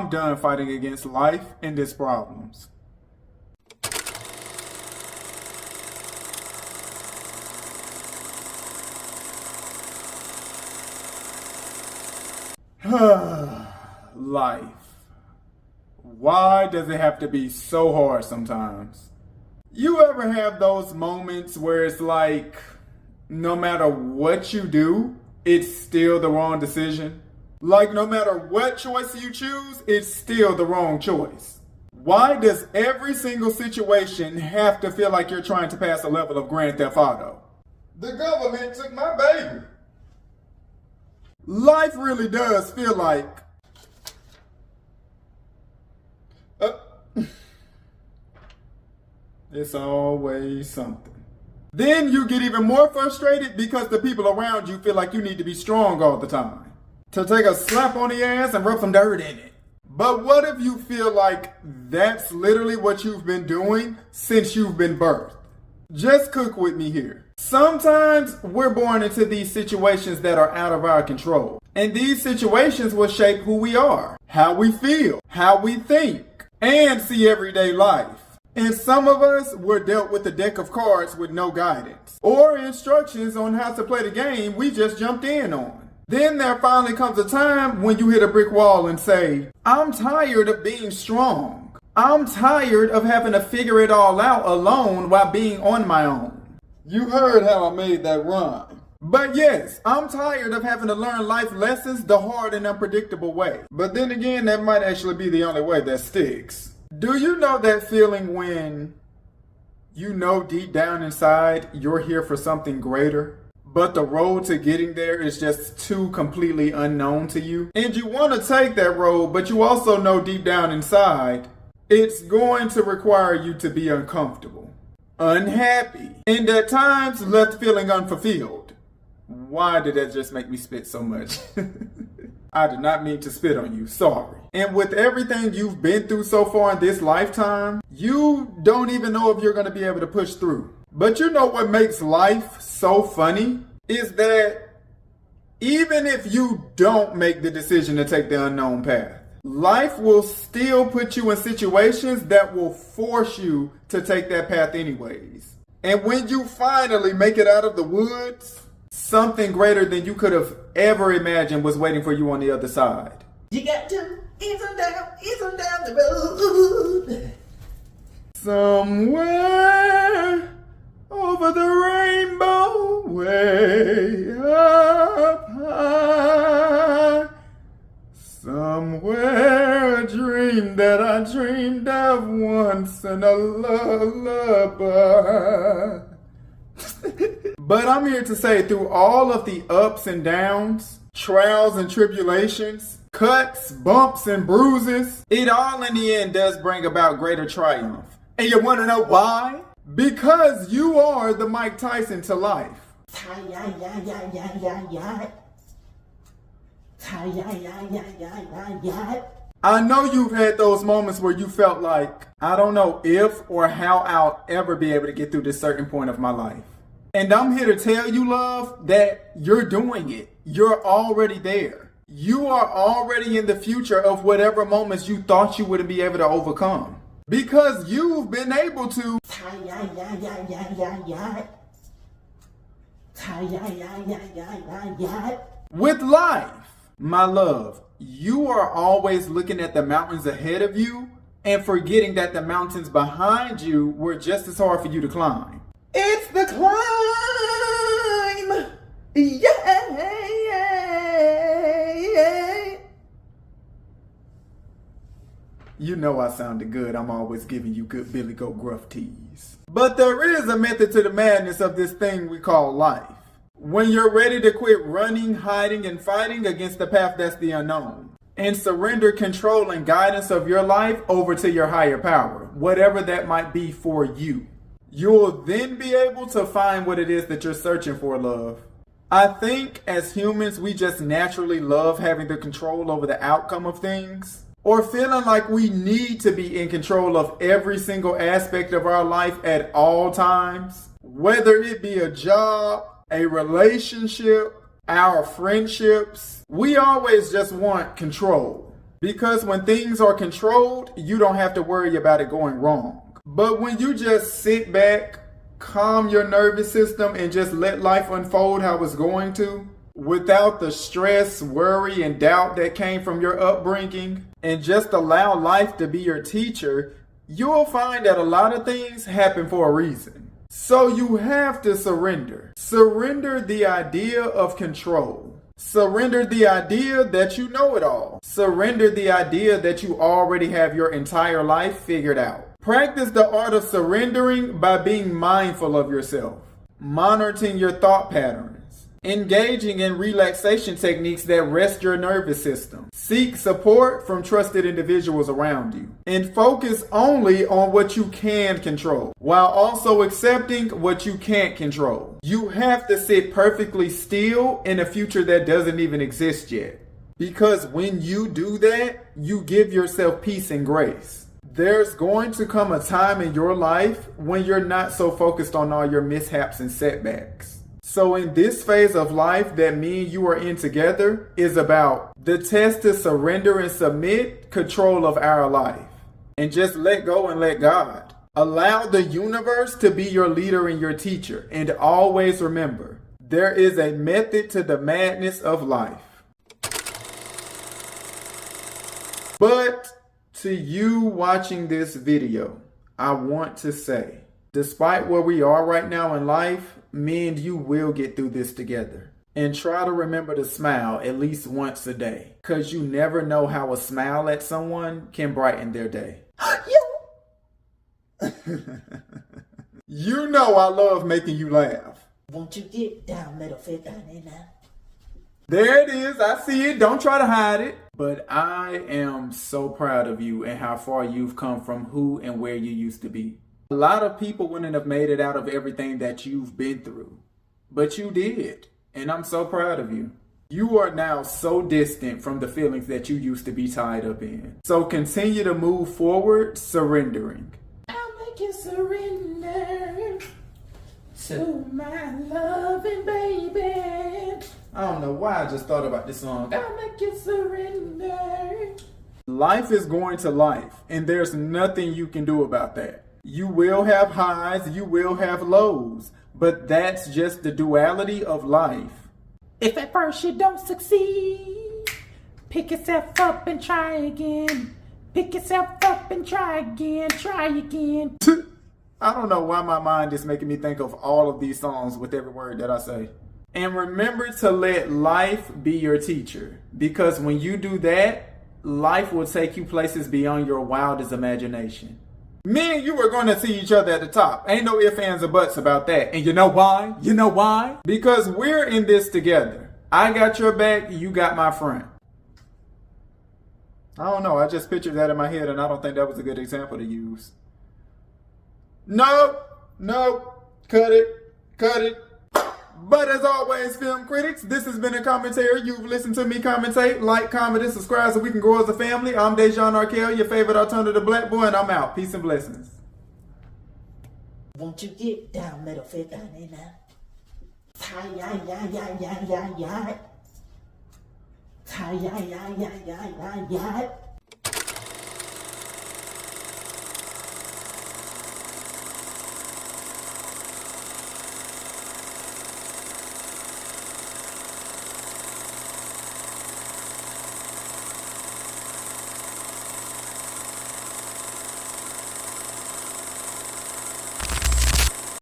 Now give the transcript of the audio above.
I'm done fighting against life and its problems. Life. Why does it have to be so hard sometimes? You ever have those moments where it's like, no matter what you do, it's still the wrong decision? Like no matter what choice you choose, it's still the wrong choice. Why does every single situation have to feel like you're trying to pass a level of Grand Theft Auto? The government took my baby. Life really does feel like it's always something. Then you get even more frustrated because the people around you feel like you need to be strong all the time, to take a slap on the ass and rub some dirt in it. But what if you feel like that's literally what you've been doing since you've been birthed? Just cook with me here. Sometimes we're born into these situations that are out of our control. And these situations will shape who we are, how we feel, how we think, and see everyday life. And some of us were dealt with a deck of cards with no guidance or instructions on how to play the game we just jumped in on. Then there finally comes a time when you hit a brick wall and say, I'm tired of being strong. I'm tired of having to figure it all out alone while being on my own. You heard how I made that rhyme. But yes, I'm tired of having to learn life lessons the hard and unpredictable way. But then again, that might actually be the only way that sticks. Do you know that feeling when you know deep down inside you're here for something greater, but the road to getting there is just too completely unknown to you? And you want to take that road, but you also know deep down inside it's going to require you to be uncomfortable, unhappy, and at times left feeling unfulfilled. Why did that just make me spit so much? I did not mean to spit on you, sorry. And with everything you've been through so far in this lifetime, you don't even know if you're going to be able to push through. But you know what makes life so funny is that even if you don't make the decision to take the unknown path, life will still put you in situations that will force you to take that path anyways. And when you finally make it out of the woods, something greater than you could have ever imagined was waiting for you on the other side. You got to ease on down the road. Somewhere over the rainbow, way up high. Somewhere a dream that I dreamed of once in a lullaby. But I'm here to say through all of the ups and downs, trials and tribulations, cuts, bumps, and bruises, it all in the end does bring about greater triumph. And you want to know why? Because you are the Mike Tyson to life. I know you've had those moments where you felt like, I don't know if or how I'll ever be able to get through this certain point of my life. And I'm here to tell you, love, that you're doing it. You're already there. You are already in the future of whatever moments you thought you wouldn't be able to overcome. Because you've been able to. With life, my love, you are always looking at the mountains ahead of you and forgetting that the mountains behind you were just as hard for you to climb. It's the climb! Yeah! You know I sounded good. I'm always giving you good Billy Goat Gruff teas. But there is a method to the madness of this thing we call life. When you're ready to quit running, hiding, and fighting against the path that's the unknown, and surrender control and guidance of your life over to your higher power, whatever that might be for you, you'll then be able to find what it is that you're searching for, love. I think as humans, we just naturally love having the control over the outcome of things, or feeling like we need to be in control of every single aspect of our life at all times, whether it be a job, a relationship, our friendships. We always just want control. Because when things are controlled, you don't have to worry about it going wrong. But when you just sit back, calm your nervous system, and just let life unfold how it's going to, without the stress, worry, and doubt that came from your upbringing, and just allow life to be your teacher, you'll find that a lot of things happen for a reason. So you have to surrender. Surrender the idea of control. Surrender the idea that you know it all. Surrender the idea that you already have your entire life figured out. Practice the art of surrendering by being mindful of yourself, monitoring your thought patterns, engaging in relaxation techniques that rest your nervous system. Seek support from trusted individuals around you, and focus only on what you can control, while also accepting what you can't control. You have to sit perfectly still in a future that doesn't even exist yet. Because when you do that, you give yourself peace and grace. There's going to come a time in your life when you're not so focused on all your mishaps and setbacks. So in this phase of life that me and you are in together is about the test to surrender and submit control of our life. And just let go and let God. Allow the universe to be your leader and your teacher. And always remember, there is a method to the madness of life. But to you watching this video, I want to say, despite where we are right now in life, me and you will get through this together. And try to remember to smile at least once a day. Because you never know how a smile at someone can brighten their day. You know I love making you laugh. Won't you get down, little fit down in now? There it is. I see it. Don't try to hide it. But I am so proud of you and how far you've come from who and where you used to be. A lot of people wouldn't have made it out of everything that you've been through. But you did. And I'm so proud of you. You are now so distant from the feelings that you used to be tied up in. So continue to move forward, surrendering. I'll make you surrender to my loving baby. I don't know why I just thought about this song. I'll make you surrender. Life is going to life, and there's nothing you can do about that. You will have highs, you will have lows, but that's just the duality of life. If at first you don't succeed, pick yourself up and try again. Pick yourself up and try again, try again. I don't know why my mind is making me think of all of these songs with every word that I say. And remember to let life be your teacher. Because when you do that, life will take you places beyond your wildest imagination. Me and you are going to see each other at the top. Ain't no ifs, ands, or buts about that. And you know why? You know why? Because we're in this together. I got your back, you got my front. I don't know. I just pictured that in my head and I don't think that was a good example to use. No. Cut it. But as always, film critics, this has been a commentary. You've listened to me commentate. Like, comment, and subscribe so we can grow as a family. I'm Déj'Shon Arkell, your favorite alternative black boy, and I'm out. Peace and blessings. Won't you get down, little fit down in now? Tie,